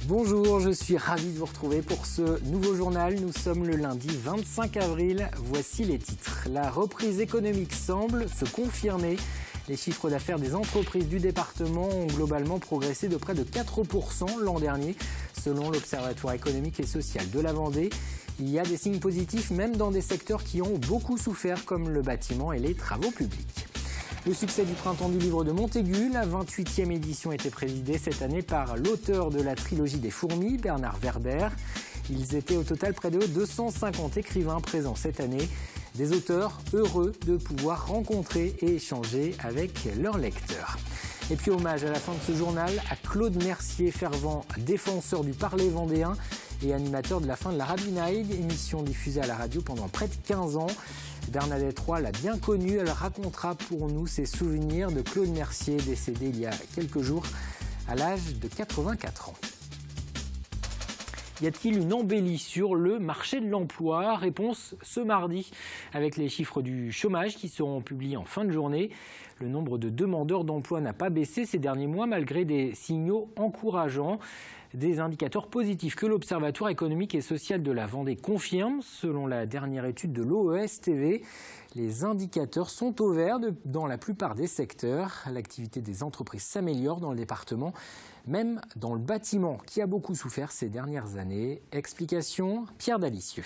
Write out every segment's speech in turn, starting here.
Bonjour, je suis ravi de vous retrouver pour ce nouveau journal. Nous sommes le lundi 25 avril. Voici les titres. La reprise économique semble se confirmer. Les chiffres d'affaires des entreprises du département ont globalement progressé de près de 4% l'an dernier, selon l'Observatoire économique et social de la Vendée. Il y a des signes positifs même dans des secteurs qui ont beaucoup souffert, comme le bâtiment et les travaux publics. Le succès du Printemps du Livre de Montaigu, la 28e édition était présidée cette année par l'auteur de la trilogie des fourmis, Bernard Werber. Ils étaient au total près de 250 écrivains présents cette année. Des auteurs heureux de pouvoir rencontrer et échanger avec leurs lecteurs. Et puis hommage à la fin de ce journal à Claude Mercier, fervent défenseur du parler vendéen et animateur de la fin de la Rabinaïde, émission diffusée à la radio pendant près de 15 ans. Bernadette Roy l'a bien connue, elle racontera pour nous ses souvenirs de Claude Mercier, décédé il y a quelques jours à l'âge de 84 ans. Y a-t-il une embellie sur le marché de l'emploi? Réponse ce mardi, avec les chiffres du chômage qui seront publiés en fin de journée. Le nombre de demandeurs d'emploi n'a pas baissé ces derniers mois malgré des signaux encourageants. Des indicateurs positifs que l'Observatoire économique et social de la Vendée confirme. Selon la dernière étude de l'OESTV, les indicateurs sont au vert dans la plupart des secteurs. L'activité des entreprises s'améliore dans le département, même dans le bâtiment qui a beaucoup souffert ces dernières années. Explication, Pierre Dalicieux.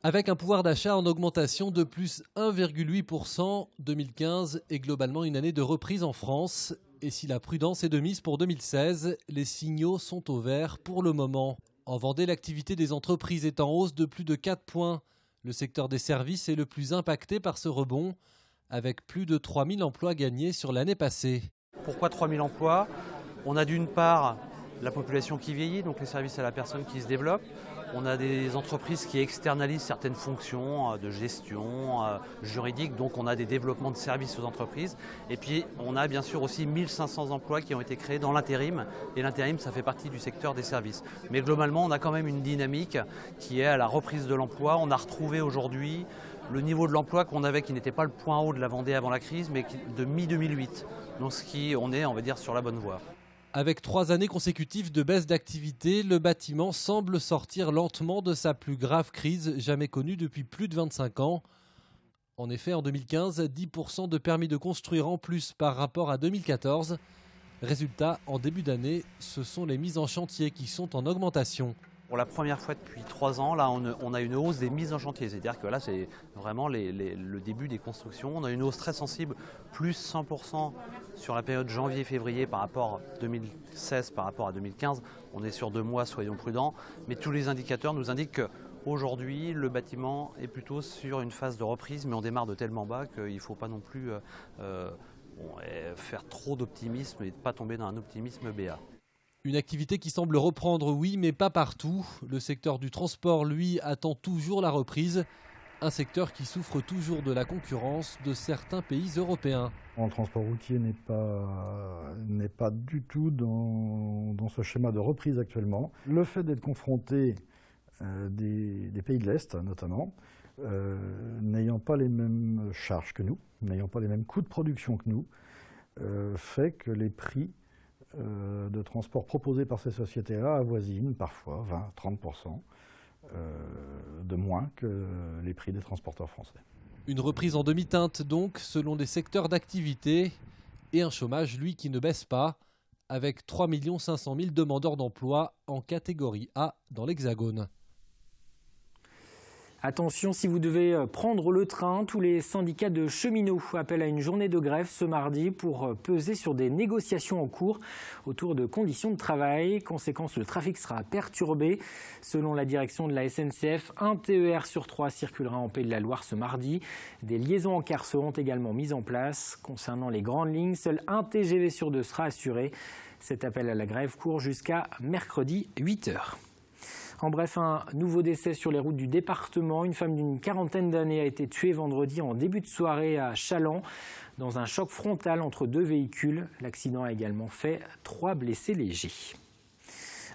Avec un pouvoir d'achat en augmentation de plus 1,8%, 2015 est globalement une année de reprise en France. Et si la prudence est de mise pour 2016, les signaux sont au vert pour le moment. En Vendée, l'activité des entreprises est en hausse de plus de 4 points. Le secteur des services est le plus impacté par ce rebond, avec plus de 3000 emplois gagnés sur l'année passée. Pourquoi 3000 emplois? On a d'une part la population qui vieillit, donc les services à la personne qui se développent. On a des entreprises qui externalisent certaines fonctions de gestion juridique, donc on a des développements de services aux entreprises. Et puis on a bien sûr aussi 1500 emplois qui ont été créés dans l'intérim, et l'intérim ça fait partie du secteur des services. Mais globalement on a quand même une dynamique qui est à la reprise de l'emploi. On a retrouvé aujourd'hui le niveau de l'emploi qu'on avait, qui n'était pas le point haut de la Vendée avant la crise, mais de mi-2008. Donc on est, on va dire, sur la bonne voie. Avec 3 années consécutives de baisse d'activité, le bâtiment semble sortir lentement de sa plus grave crise jamais connue depuis plus de 25 ans. En effet, en 2015, 10% de permis de construire en plus par rapport à 2014. Résultat, en début d'année, ce sont les mises en chantier qui sont en augmentation. Pour la première fois depuis 3 ans, là, on a une hausse des mises en chantier. C'est-à-dire que là, c'est vraiment le début des constructions. On a une hausse très sensible, plus 100% sur la période janvier-février par rapport à 2016, par rapport à 2015. On est sur 2 mois, soyons prudents. Mais tous les indicateurs nous indiquent qu'aujourd'hui, le bâtiment est plutôt sur une phase de reprise. Mais on démarre de tellement bas qu'il ne faut pas non plus faire trop d'optimisme et ne pas tomber dans un optimisme béat. Une activité qui semble reprendre, oui, mais pas partout. Le secteur du transport, lui, attend toujours la reprise. Un secteur qui souffre toujours de la concurrence de certains pays européens. Le transport routier n'est pas du tout dans ce schéma de reprise actuellement. Le fait d'être confronté des pays de l'Est, notamment, n'ayant pas les mêmes charges que nous, n'ayant pas les mêmes coûts de production que nous, fait que les prix de transport proposés par ces sociétés-là avoisinent parfois 20-30% de moins que les prix des transporteurs français. Une reprise en demi-teinte donc, selon les secteurs d'activité, et un chômage, lui, qui ne baisse pas, avec 3 500 000 demandeurs d'emploi en catégorie A dans l'Hexagone. Attention, si vous devez prendre le train, tous les syndicats de cheminots appellent à une journée de grève ce mardi pour peser sur des négociations en cours autour de conditions de travail. Conséquence, le trafic sera perturbé. Selon la direction de la SNCF, un TER sur 3 circulera en Pays de la Loire ce mardi. Des liaisons en car seront également mises en place. Concernant les grandes lignes, seul un TGV sur 2 sera assuré. Cet appel à la grève court jusqu'à mercredi 8h. En bref, un nouveau décès sur les routes du département. Une femme d'une quarantaine d'années a été tuée vendredi en début de soirée à Chaland dans un choc frontal entre 2 véhicules. L'accident a également fait 3 blessés légers.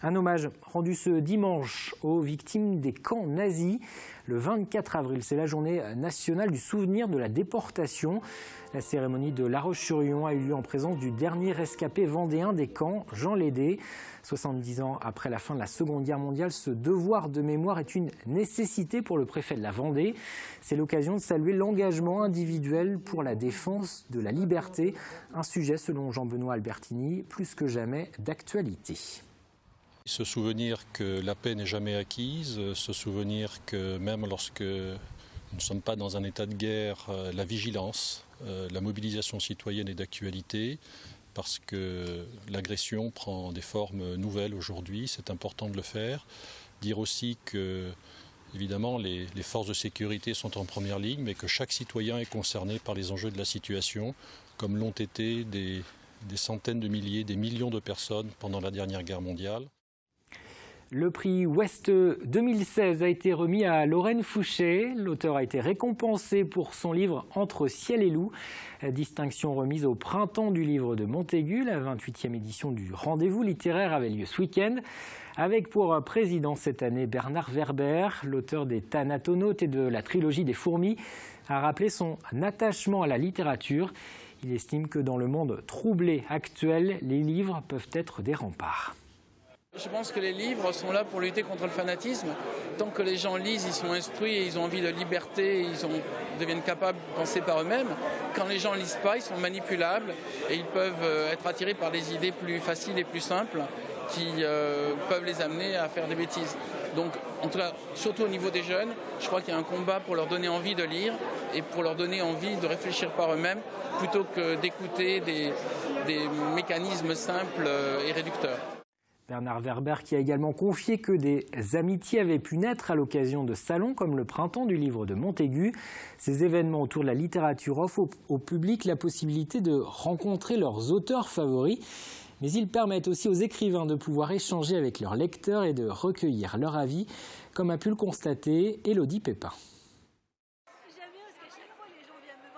Un hommage rendu ce dimanche aux victimes des camps nazis. Le 24 avril, c'est la journée nationale du souvenir de la déportation. La cérémonie de La Roche-sur-Yon a eu lieu en présence du dernier rescapé vendéen des camps, Jean Lédé. 70 ans après la fin de la Seconde Guerre mondiale, ce devoir de mémoire est une nécessité pour le préfet de la Vendée. C'est l'occasion de saluer l'engagement individuel pour la défense de la liberté. Un sujet, selon Jean-Benoît Albertini, plus que jamais d'actualité. Se souvenir que la paix n'est jamais acquise, se souvenir que même lorsque nous ne sommes pas dans un état de guerre, la vigilance, la mobilisation citoyenne est d'actualité parce que l'agression prend des formes nouvelles aujourd'hui, c'est important de le faire. Dire aussi que, évidemment, les forces de sécurité sont en première ligne, mais que chaque citoyen est concerné par les enjeux de la situation, comme l'ont été des centaines de milliers, des millions de personnes pendant la dernière guerre mondiale. Le prix Ouest 2016 a été remis à Lorraine Fouché. L'auteur a été récompensé pour son livre Entre ciel et loup. Distinction remise au printemps du livre de Montaigu. La 28e édition du rendez-vous littéraire avait lieu ce week-end. Avec pour président cette année Bernard Werber, l'auteur des Thanatonautes et de la trilogie des fourmis, a rappelé son attachement à la littérature. Il estime que dans le monde troublé actuel, les livres peuvent être des remparts. Je pense que les livres sont là pour lutter contre le fanatisme. Tant que les gens lisent, ils sont instruits et ils ont envie de liberté, deviennent capables de penser par eux-mêmes. Quand les gens ne lisent pas, ils sont manipulables et ils peuvent être attirés par des idées plus faciles et plus simples qui peuvent les amener à faire des bêtises. Donc, en tout cas, surtout au niveau des jeunes, je crois qu'il y a un combat pour leur donner envie de lire et pour leur donner envie de réfléchir par eux-mêmes plutôt que d'écouter des mécanismes simples et réducteurs. Bernard Werber qui a également confié que des amitiés avaient pu naître à l'occasion de salons comme le printemps du livre de Montaigu. Ces événements autour de la littérature offrent au public la possibilité de rencontrer leurs auteurs favoris. Mais ils permettent aussi aux écrivains de pouvoir échanger avec leurs lecteurs et de recueillir leur avis, comme a pu le constater Élodie Pépin.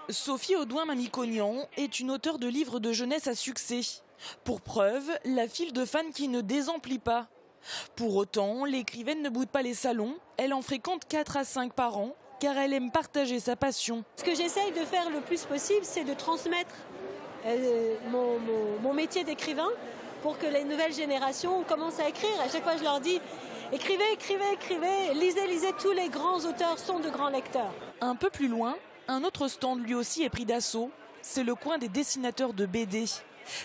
Sophie Audouin-Mamicognan est une auteure de livres de jeunesse à succès. Pour preuve, la file de fans qui ne désemplit pas. Pour autant, l'écrivaine ne boude pas les salons. Elle en fréquente 4 à 5 par an, car elle aime partager sa passion. Ce que j'essaye de faire le plus possible, c'est de transmettre mon métier d'écrivain pour que les nouvelles générations commencent à écrire. À chaque fois, je leur dis écrivez, écrivez, écrivez, lisez, lisez. Tous les grands auteurs sont de grands lecteurs. Un peu plus loin, un autre stand lui aussi est pris d'assaut. C'est le coin des dessinateurs de BD.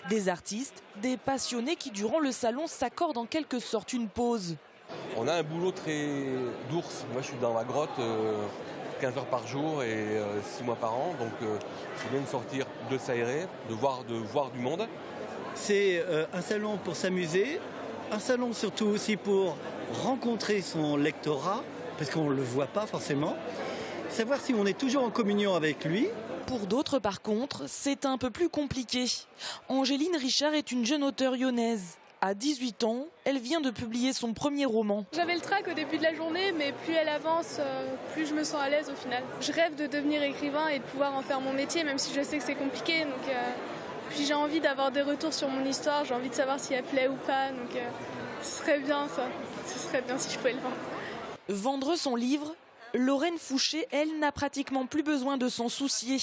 Des artistes, des passionnés qui, durant le salon, s'accordent en quelque sorte une pause. On a un boulot très d'ours. Moi, je suis dans ma grotte 15 heures par jour et 6 mois par an. Donc, c'est bien de sortir, de s'aérer, de voir du monde. C'est un salon pour s'amuser, un salon surtout aussi pour rencontrer son lectorat, parce qu'on ne le voit pas forcément. Savoir si on est toujours en communion avec lui. Pour d'autres, par contre, c'est un peu plus compliqué. Angéline Richard est une jeune auteure lyonnaise. À 18 ans, elle vient de publier son premier roman. J'avais le trac au début de la journée, mais plus elle avance, plus je me sens à l'aise au final. Je rêve de devenir écrivain et de pouvoir en faire mon métier, même si je sais que c'est compliqué. Donc, puis j'ai envie d'avoir des retours sur mon histoire, j'ai envie de savoir si elle plaît ou pas. Donc ce serait bien ça, ce serait bien si je pouvais le voir. Vendre son livre, Lorraine Fouché, elle, n'a pratiquement plus besoin de s'en soucier.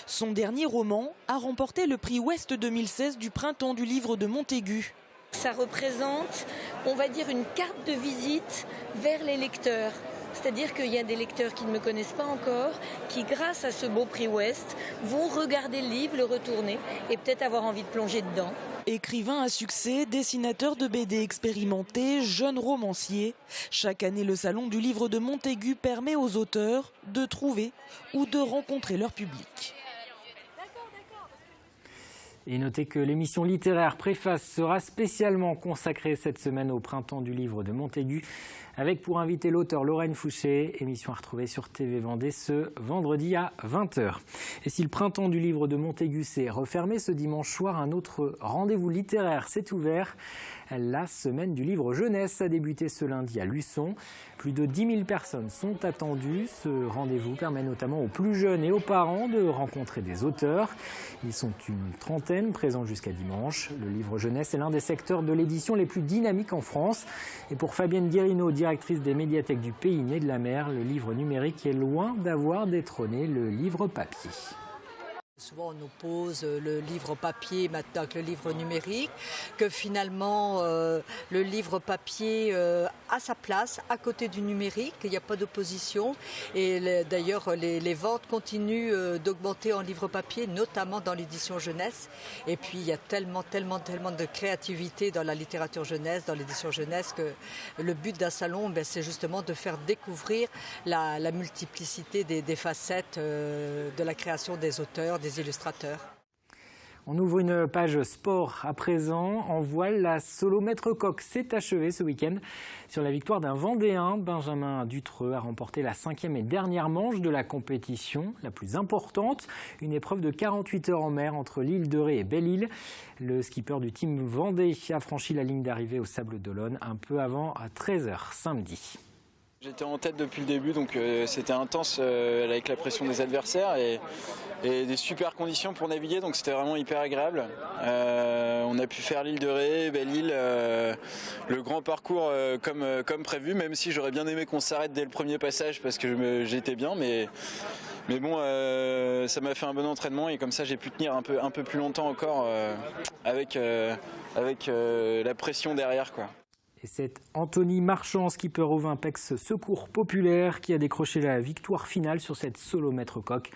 Son dernier roman a remporté le prix Ouest 2016 du printemps du livre de Montaigu. Ça représente, on va dire, une carte de visite vers les lecteurs. C'est-à-dire qu'il y a des lecteurs qui ne me connaissent pas encore, qui, grâce à ce beau prix Ouest, vont regarder le livre, le retourner et peut-être avoir envie de plonger dedans. Écrivain à succès, dessinateur de BD expérimenté, jeune romancier, chaque année le Salon du livre de Montaigu permet aux auteurs de trouver ou de rencontrer leur public. Et notez que l'émission littéraire Préface sera spécialement consacrée cette semaine au printemps du livre de Montaigu avec pour invité l'auteur Lorraine Fouché, émission à retrouver sur TV Vendée ce vendredi à 20h. Et si le printemps du livre de Montaigu s'est refermé ce dimanche soir, un autre rendez-vous littéraire s'est ouvert. La semaine du livre jeunesse a débuté ce lundi à Luçon. Plus de 10 000 personnes sont attendues. Ce rendez-vous permet notamment aux plus jeunes et aux parents de rencontrer des auteurs. Ils sont une trentaine présents jusqu'à dimanche. Le livre jeunesse est l'un des secteurs de l'édition les plus dynamiques en France. Et pour Fabienne Guérino, directrice des médiathèques du Pays Né de la Mer, le livre numérique est loin d'avoir détrôné le livre papier. Souvent on oppose le livre papier maintenant avec le livre numérique, que finalement le livre papier a sa place à côté du numérique, il n'y a pas d'opposition et d'ailleurs les ventes continuent d'augmenter en livre papier, notamment dans l'édition jeunesse. Et puis il y a tellement de créativité dans la littérature jeunesse, dans l'édition jeunesse, que le but d'un salon, c'est justement de faire découvrir la multiplicité des facettes de la création des auteurs, des illustrateurs. On ouvre une page sport à présent. En voile, la solo maître coq s'est achevée ce week-end sur la victoire d'un Vendéen. Benjamin Dutreux a remporté la 5e et dernière manche de la compétition, la plus importante. Une épreuve de 48 heures en mer entre l'île de Ré et Belle-Île. Le skipper du team Vendée a franchi la ligne d'arrivée au Sables d'Olonne un peu avant 13h samedi. J'étais en tête depuis le début, donc c'était intense avec la pression des adversaires et des super conditions pour naviguer, donc c'était vraiment hyper agréable. On a pu faire l'île de Ré, Belle-Île, le grand parcours comme prévu, même si j'aurais bien aimé qu'on s'arrête dès le premier passage parce que j'étais bien, mais bon, ça m'a fait un bon entraînement et comme ça j'ai pu tenir un peu plus longtemps encore avec la pression derrière, quoi. Et c'est Anthony Marchand, skipper au Vimpex Secours Populaire, qui a décroché la victoire finale sur cette solo maître coq.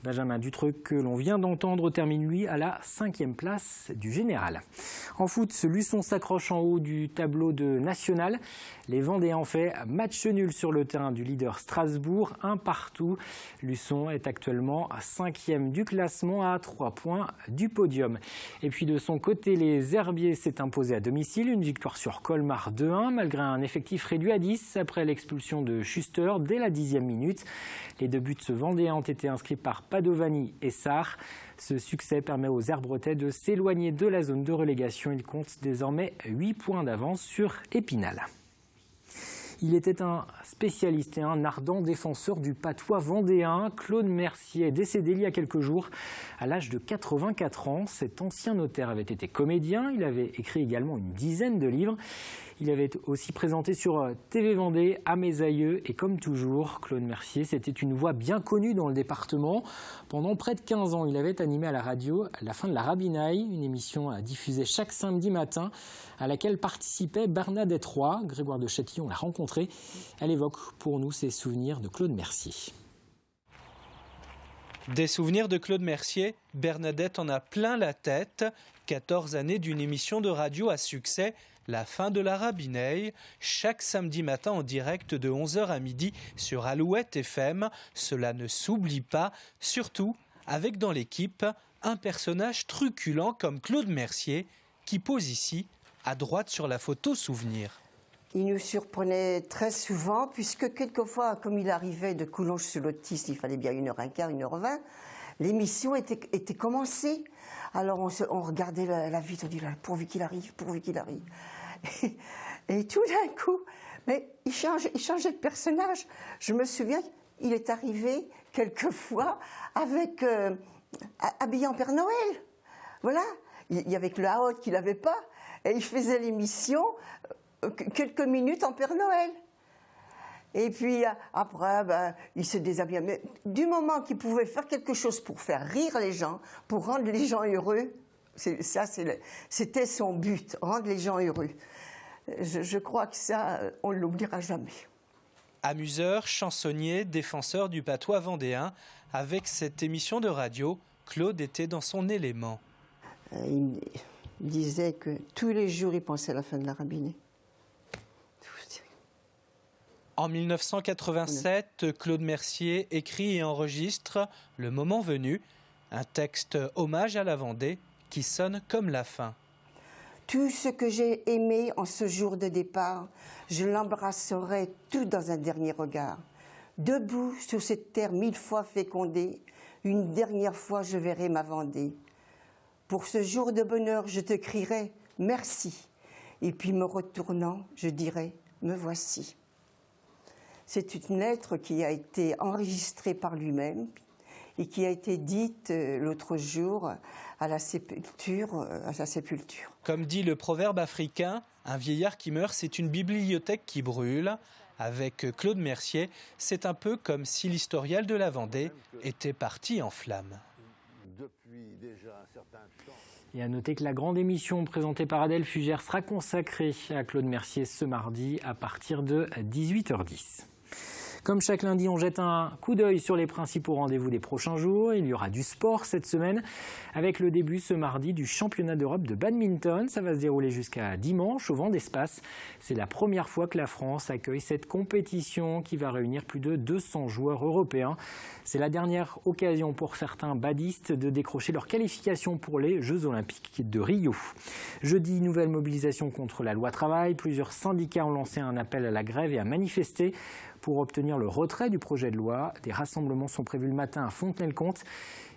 Benjamin Dutreux, que l'on vient d'entendre, termine lui à la 5e place du général. En foot, Luçon s'accroche en haut du tableau de national. Les Vendéens ont fait match nul sur le terrain du leader Strasbourg, 1-1. Luçon est actuellement 5e du classement à 3 points du podium. Et puis de son côté, les Herbiers s'est imposé à domicile. Une victoire sur Colmar 2-1, malgré un effectif réduit à 10 après l'expulsion de Schuster dès la 10e minute. Les 2 buts vendéens ont été inscrits par Padovani et Sarr. Ce succès permet aux Herbretais de s'éloigner de la zone de relégation. Ils comptent désormais 8 points d'avance sur Épinal. Il était un spécialiste et un ardent défenseur du patois vendéen. Claude Mercier est décédé il y a quelques jours à l'âge de 84 ans. Cet ancien notaire avait été comédien. Il avait écrit également une dizaine de livres. Il avait aussi présenté sur TV Vendée À mes aïeux et comme toujours, Claude Mercier, c'était une voix bien connue dans le département. Pendant près de 15 ans, il avait animé à la radio La fin de la Rabinaille, une émission diffusée chaque samedi matin à laquelle participait Bernadette Roy. Grégoire de Châtillon l'a rencontrée. Elle évoque pour nous ses souvenirs de Claude Mercier. Des souvenirs de Claude Mercier, Bernadette en a plein la tête. 14 années d'une émission de radio à succès, La fin de la Rabinaille, chaque samedi matin en direct de 11h à midi sur Alouette FM. Cela ne s'oublie pas, surtout avec dans l'équipe un personnage truculent comme Claude Mercier qui pose ici, à droite sur la photo souvenir. Il nous surprenait très souvent, puisque quelquefois, comme il arrivait de Coulonges-sur-Lotis, il fallait bien 1h15, 1h20, l'émission était commencée. Alors on regardait la vitre, on dit là, pourvu qu'il arrive, pourvu qu'il arrive. Et tout d'un coup, mais il changeait de personnage. Je me souviens, il est arrivé quelquefois avec habillé en Père Noël. Voilà, il y avait que la haute qu'il n'avait pas, et il faisait l'émission quelques minutes en Père Noël. Et puis après, il se déshabillait. Mais du moment qu'il pouvait faire quelque chose pour faire rire les gens, pour rendre les gens heureux, c'était son but, rendre les gens heureux. Je crois que ça, on ne l'oubliera jamais. Amuseur, chansonnier, défenseur du patois vendéen, avec cette émission de radio, Claude était dans son élément. Il disait que tous les jours, il pensait à la fin de la Rabinaille. En 1987, Claude Mercier écrit et enregistre Le moment venu, un texte hommage à la Vendée qui sonne comme la fin. Tout ce que j'ai aimé en ce jour de départ, je l'embrasserai tout dans un dernier regard. Debout sur cette terre 1000 fois fécondée, une dernière fois je verrai ma Vendée. Pour ce jour de bonheur, je te crierai merci. Et puis me retournant, je dirai me voici. C'est une lettre qui a été enregistrée par lui-même et qui a été dite l'autre jour à sa sépulture. Comme dit le proverbe africain, un vieillard qui meurt, c'est une bibliothèque qui brûle. Avec Claude Mercier, c'est un peu comme si l'historial de la Vendée était parti en flammes. Et à noter que la grande émission présentée par Adèle Fugère sera consacrée à Claude Mercier ce mardi à partir de 18h10. Comme chaque lundi, on jette un coup d'œil sur les principaux rendez-vous des prochains jours. Il y aura du sport cette semaine avec le début ce mardi du championnat d'Europe de badminton. Ça va se dérouler jusqu'à dimanche au Vent d'Espace. C'est la première fois que la France accueille cette compétition qui va réunir plus de 200 joueurs européens. C'est la dernière occasion pour certains badistes de décrocher leur qualification pour les Jeux Olympiques de Rio. Jeudi, nouvelle mobilisation contre la loi travail. Plusieurs syndicats ont lancé un appel à la grève et à manifester pour obtenir le retrait du projet de loi. Des rassemblements sont prévus le matin à Fontenay-le-Comte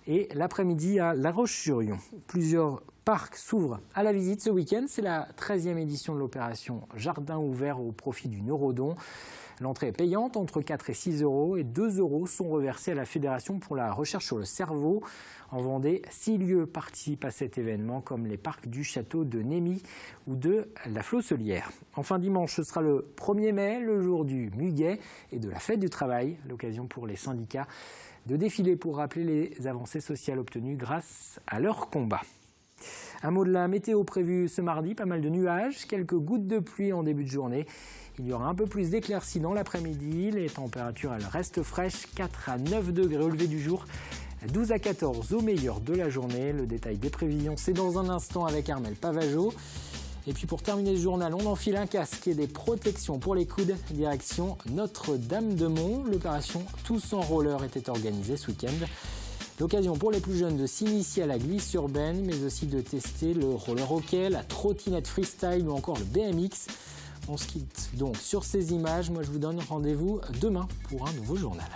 et l'après-midi à La Roche-sur-Yon. Plusieurs parcs s'ouvrent à la visite ce week-end. C'est la 13e édition de l'opération Jardin ouvert au profit du Neurodon. L'entrée est payante, entre 4 et 6 euros, et 2 euros sont reversés à la Fédération pour la recherche sur le cerveau. En Vendée, 6 lieux participent à cet événement, comme les parcs du château de Némy ou de la Flosselière. Enfin, dimanche, ce sera le 1er mai, le jour du Muguet et de la fête du travail, l'occasion pour les syndicats de défiler pour rappeler les avancées sociales obtenues grâce à leur combat. Un mot de la météo prévue ce mardi, pas mal de nuages, quelques gouttes de pluie en début de journée. Il y aura un peu plus d'éclaircies dans l'après-midi. Les températures elles restent fraîches, 4 à 9 degrés au lever du jour, 12 à 14 au meilleur de la journée. Le détail des prévisions, c'est dans un instant avec Armel Pavageau. Et puis pour terminer le journal, on enfile un casque et des protections pour les coudes. Direction Notre-Dame-de-Mont. L'opération Tous en roller était organisée ce week-end. L'occasion pour les plus jeunes de s'initier à la glisse urbaine, mais aussi de tester le roller hockey, la trottinette freestyle ou encore le BMX. On se quitte donc sur ces images. Moi, je vous donne rendez-vous demain pour un nouveau journal.